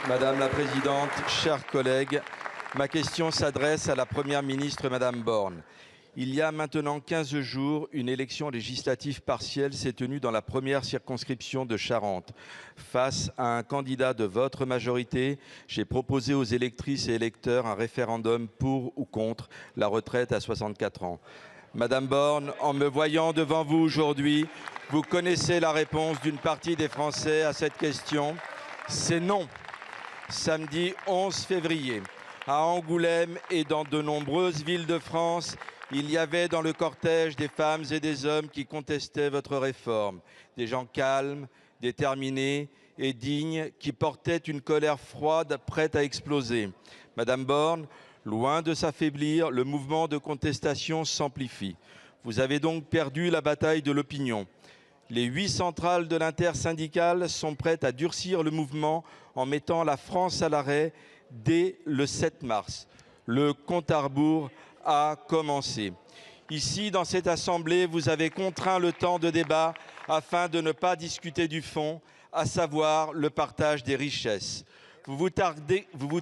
Madame la Présidente, chers collègues, ma question s'adresse à la Première ministre, Madame Borne. Il y a maintenant 15 jours, une élection législative partielle s'est tenue dans la première circonscription de Charente. Face à un candidat de votre majorité, j'ai proposé aux électrices et électeurs un référendum pour ou contre la retraite à 64 ans. Madame Borne, en me voyant devant vous aujourd'hui, vous connaissez la réponse d'une partie des Français à cette question. C'est non. Samedi 11 février, à Angoulême et dans de nombreuses villes de France, il y avait dans le cortège des femmes et des hommes qui contestaient votre réforme. Des gens calmes, déterminés et dignes qui portaient une colère froide prête à exploser. Madame Borne, loin de s'affaiblir, le mouvement de contestation s'amplifie. Vous avez donc perdu la bataille de l'opinion. Les 8 centrales de l'intersyndicale sont prêtes à durcir le mouvement en mettant la France à l'arrêt dès le 7 mars. Le compte à rebours a commencé. Ici, dans cette Assemblée, vous avez contraint le temps de débat afin de ne pas discuter du fond, à savoir le partage des richesses. Vous vous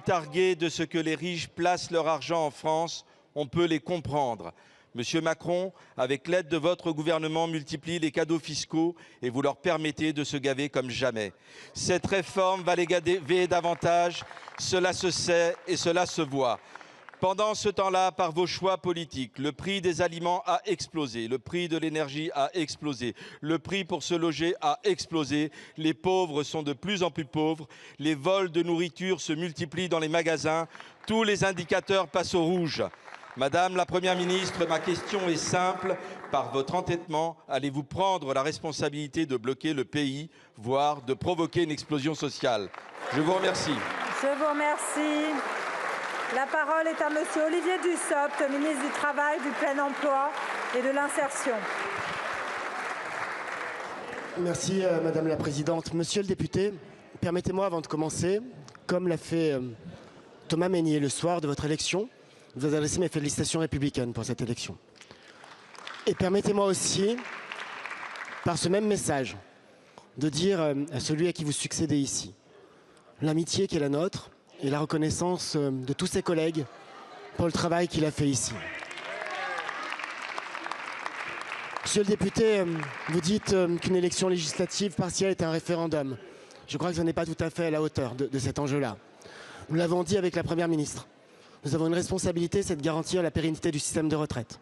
targuez de ce que les riches placent leur argent en France, on peut les comprendre. Monsieur Macron, avec l'aide de votre gouvernement, multiplie les cadeaux fiscaux et vous leur permettez de se gaver comme jamais. Cette réforme va les gaver davantage, cela se sait et cela se voit. Pendant ce temps-là, par vos choix politiques, le prix des aliments a explosé, le prix de l'énergie a explosé, le prix pour se loger a explosé, les pauvres sont de plus en plus pauvres, les vols de nourriture se multiplient dans les magasins, tous les indicateurs passent au rouge. Madame la Première ministre, ma question est simple. Par votre entêtement, allez-vous prendre la responsabilité de bloquer le pays, voire de provoquer une explosion sociale? Je vous remercie. Je vous remercie. La parole est à monsieur Olivier Dussopt, ministre du Travail, du Plein Emploi et de l'Insertion. Merci Madame la Présidente. Monsieur le député, permettez-moi avant de commencer, comme l'a fait Thomas Mesnier le soir de votre élection, de vous adresser mes félicitations républicaines pour cette élection. Et permettez-moi aussi, par ce même message, de dire à celui à qui vous succédez ici, l'amitié qui est la nôtre et la reconnaissance de tous ses collègues pour le travail qu'il a fait ici. Monsieur le député, vous dites qu'une élection législative partielle est un référendum. Je crois que ce n'est pas tout à fait à la hauteur de cet enjeu-là. Nous l'avons dit avec la Première ministre. Nous avons une responsabilité, c'est de garantir la pérennité du système de retraite,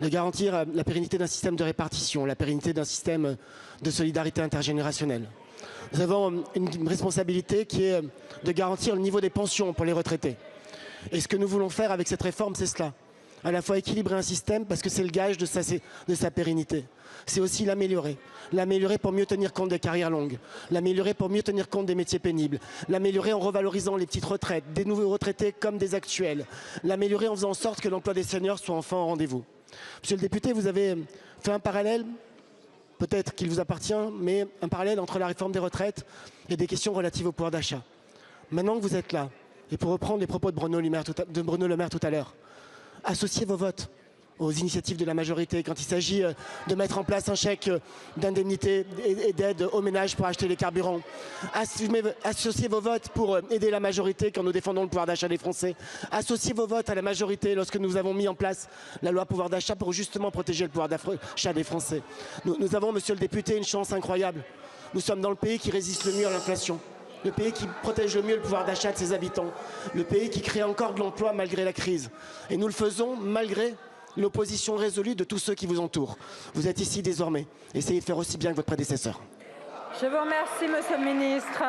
de garantir la pérennité d'un système de répartition, la pérennité d'un système de solidarité intergénérationnelle. Nous avons une responsabilité qui est de garantir le niveau des pensions pour les retraités. Et ce que nous voulons faire avec cette réforme, c'est cela. À la fois équilibrer un système parce que c'est le gage de sa pérennité. C'est aussi l'améliorer. L'améliorer pour mieux tenir compte des carrières longues. L'améliorer pour mieux tenir compte des métiers pénibles. L'améliorer en revalorisant les petites retraites, des nouveaux retraités comme des actuels. L'améliorer en faisant en sorte que l'emploi des seniors soit enfin au rendez-vous. Monsieur le député, vous avez fait un parallèle, peut-être qu'il vous appartient, mais un parallèle entre la réforme des retraites et des questions relatives au pouvoir d'achat. Maintenant que vous êtes là, et pour reprendre les propos de Bruno Le Maire tout à l'heure, associez vos votes aux initiatives de la majorité quand il s'agit de mettre en place un chèque d'indemnité et d'aide aux ménages pour acheter les carburants. Associez vos votes pour aider la majorité quand nous défendons le pouvoir d'achat des Français. Associez vos votes à la majorité lorsque nous avons mis en place la loi pouvoir d'achat pour justement protéger le pouvoir d'achat des Français. Nous avons, monsieur le député, une chance incroyable. Nous sommes dans le pays qui résiste le mieux à l'inflation. Le pays qui protège le mieux le pouvoir d'achat de ses habitants. Le pays qui crée encore de l'emploi malgré la crise. Et nous le faisons malgré l'opposition résolue de tous ceux qui vous entourent. Vous êtes ici désormais. Essayez de faire aussi bien que votre prédécesseur. Je vous remercie, monsieur le ministre.